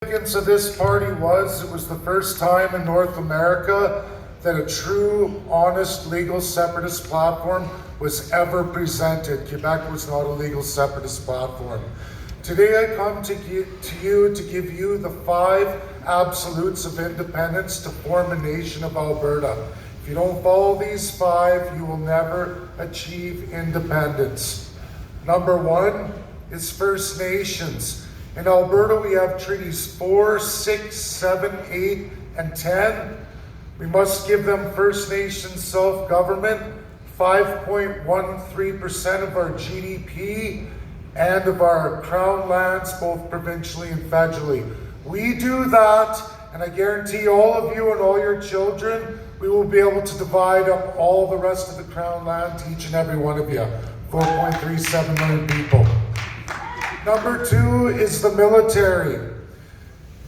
significance of this party was it was the first time in North America that a true, honest, legal separatist platform was ever presented. Quebec was not a legal separatist platform. Today I come to you to give you the 5 absolutes of independence to form a nation of Alberta. If you don't follow these 5, you will never achieve independence. Number 1 is First Nations. In Alberta, we have treaties 4, 6, 7, 8, and 10. We must give them First Nations self-government, 5.13% of our GDP, and of our crown lands, both provincially and federally. We do that, and I guarantee all of you and all your children, we will be able to divide up all the rest of the crown land to each and every one of you, 4.37 million people. Number 2 is the military.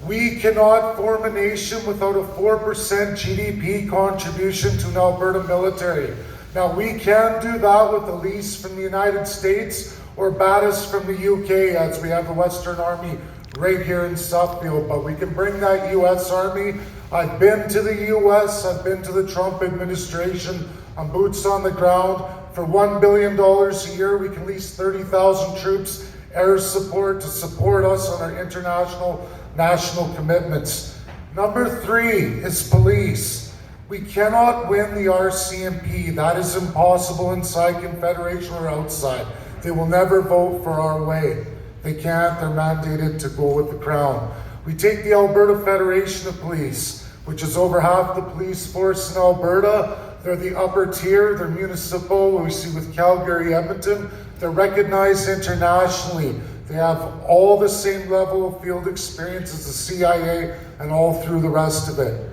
We cannot form a nation without a 4% GDP contribution to an Alberta military. Now, we can do that with the lease from the United States or BATIS from the UK, as we have the Western Army right here in Suffield, but we can bring that US Army. I've been to the US, I've been to the Trump administration, I'm boots on the ground. For $1 billion a year, we can lease 30,000 troops, air support to support us on our international national commitments. Number 3 is police. We cannot win the RCMP. That is impossible inside Confederation or outside. They will never vote for our way. They can't, they're mandated to go with the Crown. We take the Alberta Federation of Police, which is over half the police force in Alberta. They're the upper tier, they're municipal, we see with Calgary, Edmonton. They're recognized internationally. They have all the same level of field experience as the CIA and all through the rest of it.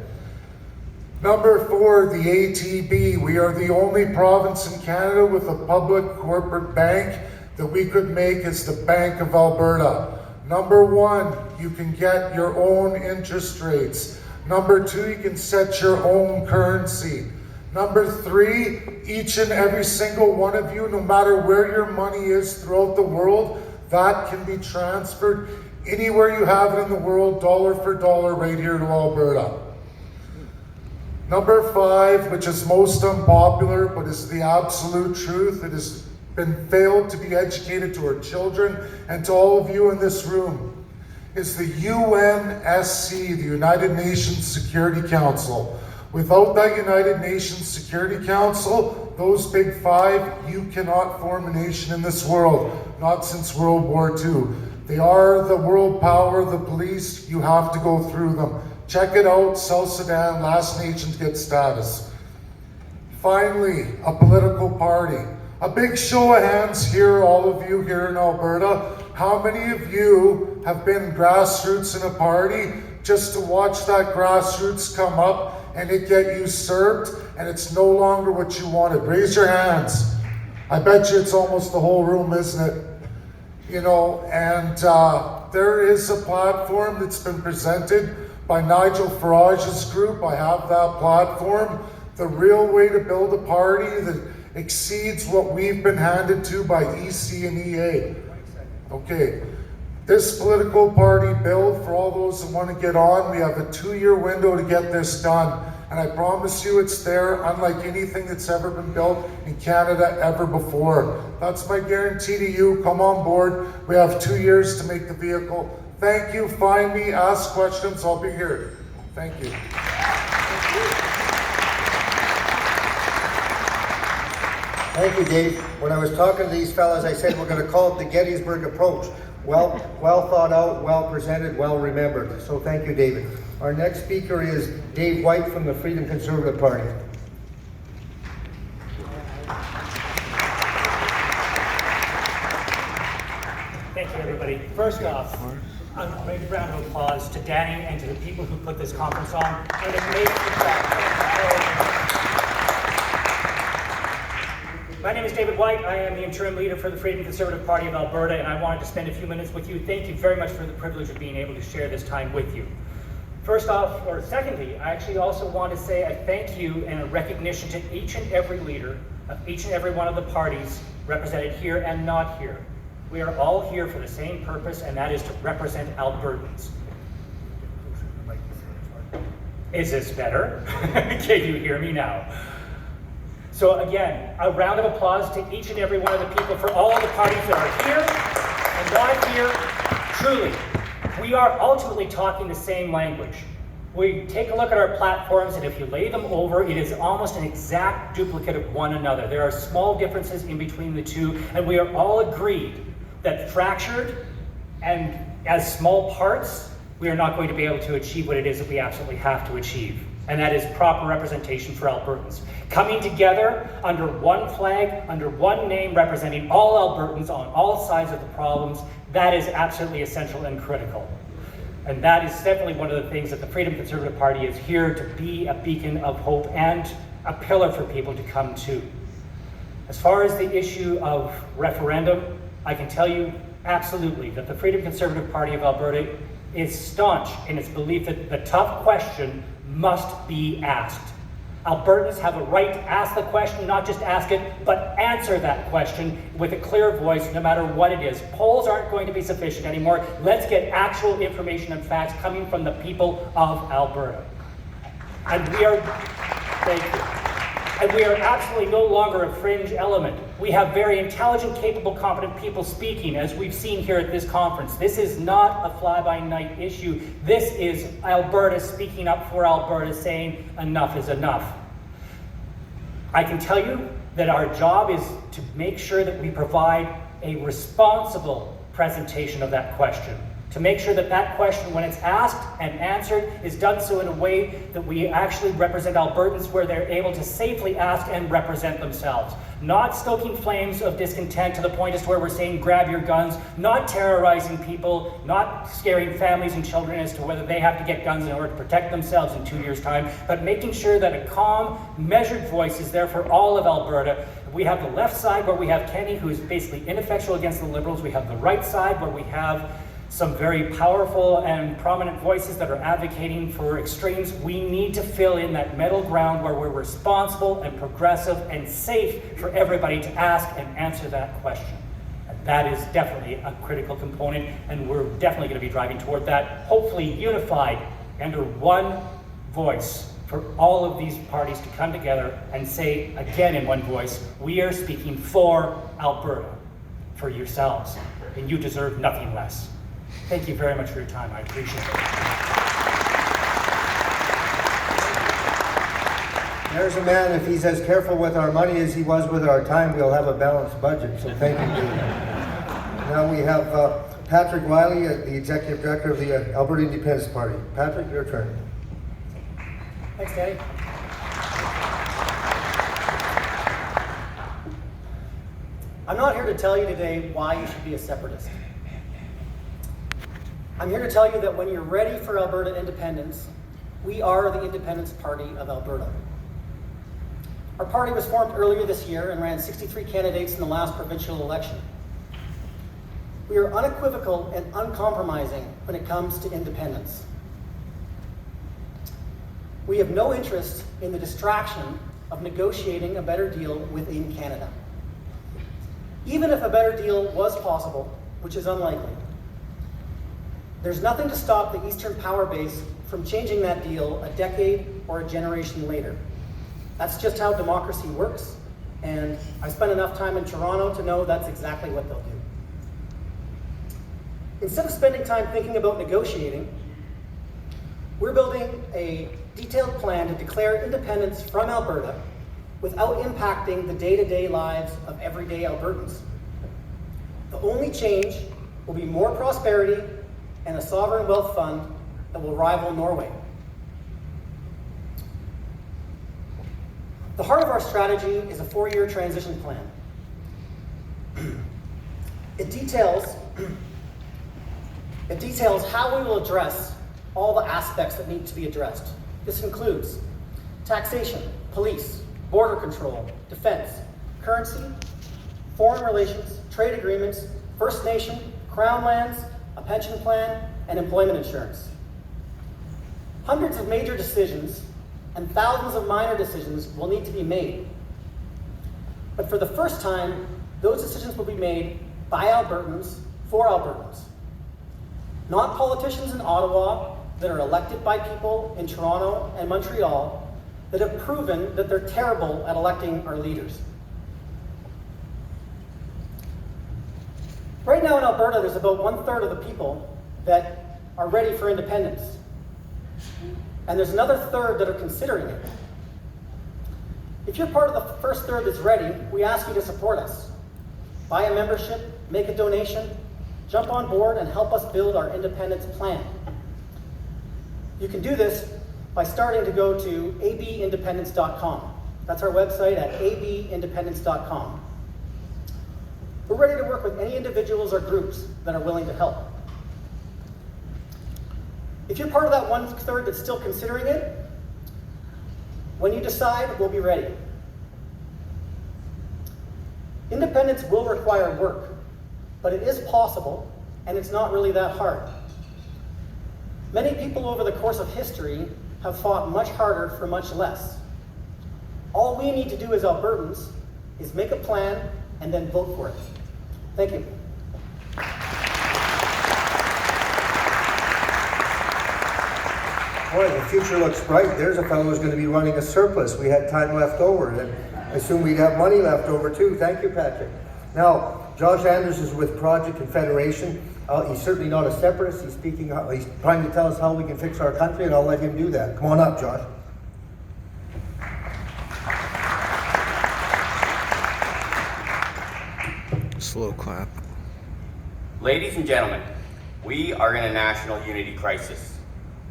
Number 4, the ATB. We are the only province in Canada with a public corporate bank that we could make as the Bank of Alberta. Number 1, you can get your own interest rates. Number 2, you can set your own currency. Number 3, each and every single one of you, no matter where your money is throughout the world, that can be transferred anywhere you have it in the world, dollar for dollar, right here to Alberta. Number 5, which is most unpopular, but is the absolute truth, it has been failed to be educated to our children and to all of you in this room, is the UNSC, the United Nations Security Council. Without that United Nations Security Council, those big 5, you cannot form a nation in this world, not since World War II. They are the world power, the police, you have to go through them. Check it out, South Sudan, last nation to get status. Finally, a political party. A big show of hands here, all of you here in Alberta. How many of you have been grassroots in a party just to watch that grassroots come up and it get usurped and it's no longer what you wanted? Raise your hands. I bet you it's almost the whole room, isn't it? You know, and there is a platform that's been presented by Nigel Farage's group. I have that platform. The real way to build a party that exceeds what we've been handed to by EC and EA. Okay, this political party bill, for all those that want to get on, we have a 2-year window to get this done. And I promise you it's there, unlike anything that's ever been built in Canada ever before. That's my guarantee to you. Come on board. We have 2 years to make the vehicle. Thank you. Find me, ask questions. I'll be here. Thank you. Thank you, Dave. When I was talking to these fellas, I said we're going to call it the Gettysburg approach. Well thought out, well presented, well remembered. So thank you, David. Our next speaker is Dave White from the Freedom Conservative Party. Thank you, everybody. First off, a big round of applause to Danny and to the people who put this conference on. And it made My name is David White. I am the interim leader for the Freedom Conservative Party of Alberta, and I wanted to spend a few minutes with you. Thank you very much for the privilege of being able to share this time with you. First off, or secondly, I actually also want to say a thank you and a recognition to each and every leader of each and every one of the parties represented here and not here. We are all here for the same purpose, and that is to represent Albertans. Is this better? Can you hear me now? So again, a round of applause to each and every one of the people for all of the parties that are here and not here. Truly, we are ultimately talking the same language. We take a look at our platforms, and if you lay them over, it is almost an exact duplicate of one another. There are small differences in between the two, and we are all agreed that fractured and as small parts, we are not going to be able to achieve what it is that we absolutely have to achieve. And that is proper representation for Albertans. Coming together under one flag, under one name, representing all Albertans on all sides of the problems, that is absolutely essential and critical. And that is definitely one of the things that the Freedom Conservative Party is here to be, a beacon of hope and a pillar for people to come to. As far as the issue of referendum, I can tell you absolutely that the Freedom Conservative Party of Alberta is staunch in its belief that the tough question must be asked. Albertans have a right to ask the question, not just ask it, but answer that question with a clear voice, no matter what it is. Polls aren't going to be sufficient anymore. Let's get actual information and facts coming from the people of Alberta. And we are, thank you. And we are absolutely no longer a fringe element. We have very intelligent, capable, competent people speaking, as we've seen here at this conference. This is not a fly-by-night issue. This is Alberta speaking up for Alberta, saying enough is enough. I can tell you that our job is to make sure that we provide a responsible presentation of that question. To make sure that that question, when it's asked and answered, is done so in a way that we actually represent Albertans where they're able to safely ask and represent themselves. Not stoking flames of discontent to the point as to where we're saying grab your guns, not terrorizing people, not scaring families and children as to whether they have to get guns in order to protect themselves in 2 years' time, but making sure that a calm, measured voice is there for all of Alberta. We have the left side where we have Kenny, who is basically ineffectual against the Liberals. We have the right side where we have some very powerful and prominent voices that are advocating for extremes. We need to fill in that middle ground where we're responsible and progressive and safe for everybody to ask and answer that question. And that is definitely a critical component, and we're definitely going to be driving toward that, hopefully unified under one voice for all of these parties to come together and say again in one voice, we are speaking for Alberta, for yourselves, and you deserve nothing less. Thank you very much for your time. I appreciate it. There's a man, if he's as careful with our money as he was with our time, we'll have a balanced budget. So thank you, David. Now we have Patrick Wiley, the Executive Director of the Alberta Independence Party. Patrick, your turn. Thanks, Danny. I'm not here to tell you today why you should be a separatist. I'm here to tell you that when you're ready for Alberta independence, we are the Independence Party of Alberta. Our party was formed earlier this year and ran 63 candidates in the last provincial election. We are unequivocal and uncompromising when it comes to independence. We have no interest in the distraction of negotiating a better deal within Canada. Even if a better deal was possible, which is unlikely, there's nothing to stop the Eastern Power Base from changing that deal a decade or a generation later. That's just how democracy works, and I spent enough time in Toronto to know that's exactly what they'll do. Instead of spending time thinking about negotiating, we're building a detailed plan to declare independence from Alberta without impacting the day-to-day lives of everyday Albertans. The only change will be more prosperity and a sovereign wealth fund that will rival Norway. The heart of our strategy is a 4-year transition plan. It details how we will address all the aspects that need to be addressed. This includes taxation, police, border control, defense, currency, foreign relations, trade agreements, First Nation, Crown lands, a pension plan, and employment insurance. Hundreds of major decisions and thousands of minor decisions will need to be made. But for the first time, those decisions will be made by Albertans for Albertans. Not politicians in Ottawa that are elected by people in Toronto and Montreal that have proven that they're terrible at electing our leaders. Right now in Alberta, there's about 1/3 of the people that are ready for independence. And there's another third that are considering it. If you're part of the first third that's ready, we ask you to support us. Buy a membership, make a donation, jump on board and help us build our independence plan. You can do this by starting to go to abindependence.com. That's our website at abindependence.com. We're ready to work with any individuals or groups that are willing to help. If you're part of that 1/3 that's still considering it, when you decide, we'll be ready. Independence will require work, but it is possible, and it's not really that hard. Many people over the course of history have fought much harder for much less. All we need to do as Albertans is make a plan and then vote for it. Thank you. Boy, the future looks bright. There's a fellow who's going to be running a surplus. We had time left over, and I assume we'd have money left over too. Thank you, Patrick. Now, Josh Anders is with Project Confederation. He's certainly not a separatist. He's trying to tell us how we can fix our country, and I'll let him do that. Come on up, Josh. Slow clap. Ladies and gentlemen, we are in a national unity crisis.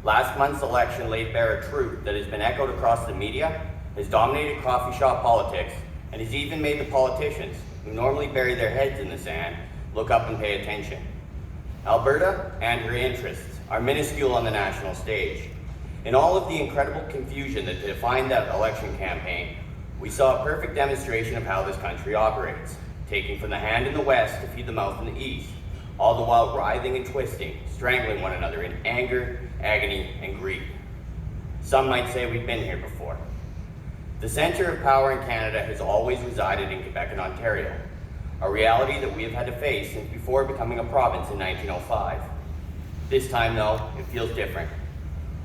Last month's election laid bare a truth that has been echoed across the media, has dominated coffee shop politics, and has even made the politicians, who normally bury their heads in the sand, look up and pay attention. Alberta and her interests are minuscule on the national stage. In all of the incredible confusion that defined that election campaign, we saw a perfect demonstration of how this country operates, taking from the hand in the west to feed the mouth in the east, all the while writhing and twisting, strangling one another in anger, agony, and greed. Some might say we've been here before. The center of power in Canada has always resided in Quebec and Ontario, a reality that we have had to face since before becoming a province in 1905. This time, though, it feels different.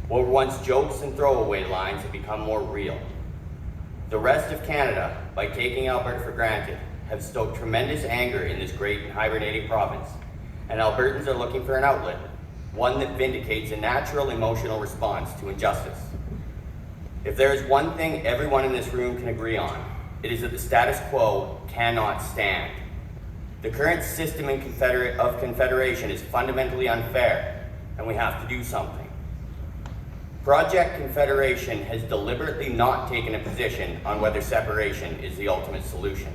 What were once jokes and throwaway lines have become more real. The rest of Canada, by taking Alberta for granted, have stoked tremendous anger in this great and hibernating province, and Albertans are looking for an outlet, one that vindicates a natural emotional response to injustice. If there is one thing everyone in this room can agree on, it is that the status quo cannot stand. The current system of confederation is fundamentally unfair, and we have to do something. Project Confederation has deliberately not taken a position on whether separation is the ultimate solution.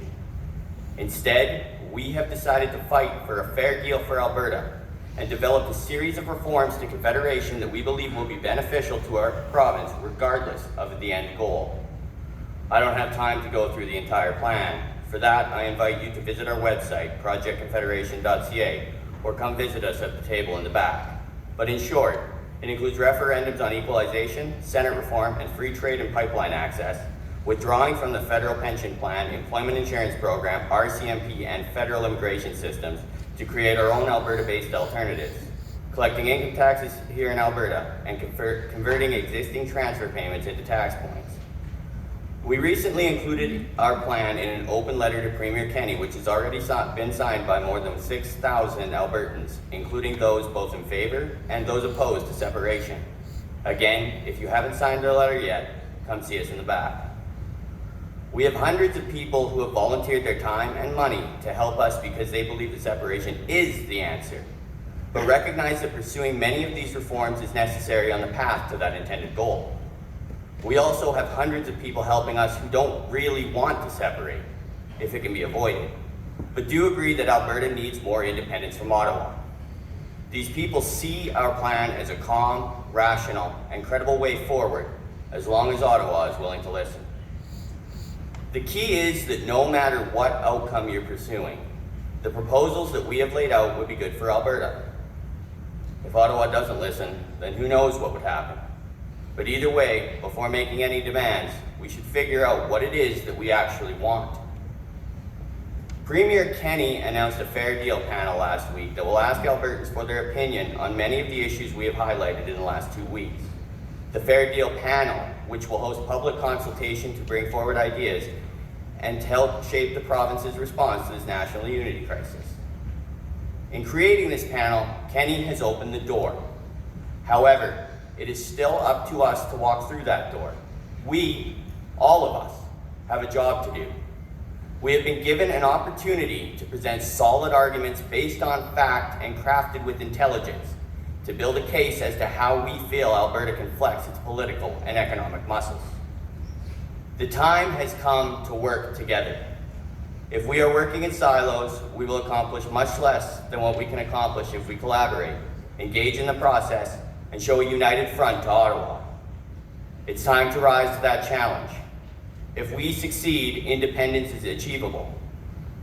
Instead, we have decided to fight for a fair deal for Alberta and developed a series of reforms to Confederation that we believe will be beneficial to our province regardless of the end goal. I don't have time to go through the entire plan. For that, I invite you to visit our website, projectconfederation.ca, or come visit us at the table in the back. But in short, it includes referendums on equalization, Senate reform, and free trade and pipeline access, withdrawing from the federal pension plan, employment insurance program, RCMP, and federal immigration systems to create our own Alberta-based alternatives, collecting income taxes here in Alberta, and converting existing transfer payments into tax points. We recently included our plan in an open letter to Premier Kenney, which has already been signed by more than 6,000 Albertans, including those both in favor and those opposed to separation. Again, if you haven't signed our letter yet, come see us in the back. We have hundreds of people who have volunteered their time and money to help us because they believe that separation is the answer, but recognize that pursuing many of these reforms is necessary on the path to that intended goal. We also have hundreds of people helping us who don't really want to separate, if it can be avoided, but do agree that Alberta needs more independence from Ottawa. These people see our plan as a calm, rational, and credible way forward, as long as Ottawa is willing to listen. The key is that no matter what outcome you're pursuing, the proposals that we have laid out would be good for Alberta. If Ottawa doesn't listen, then who knows what would happen. But either way, before making any demands, we should figure out what it is that we actually want. Premier Kenny announced a fair deal panel last week that will ask Albertans for their opinion on many of the issues we have highlighted in the last 2 weeks. The Fair Deal panel, which will host public consultation to bring forward ideas and to help shape the province's response to this national unity crisis. In creating this panel, Kenny has opened the door. However, it is still up to us to walk through that door. We, all of us, have a job to do. We have been given an opportunity to present solid arguments based on fact and crafted with intelligence to build a case as to how we feel Alberta can flex its political and economic muscles. The time has come to work together. If we are working in silos, we will accomplish much less than what we can accomplish if we collaborate, engage in the process, and show a united front to Ottawa. It's time to rise to that challenge. If we succeed, independence is achievable,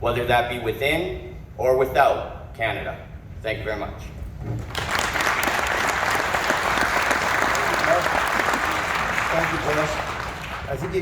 whether that be within or without Canada. Thank you very much. Thank you, Boris. I think you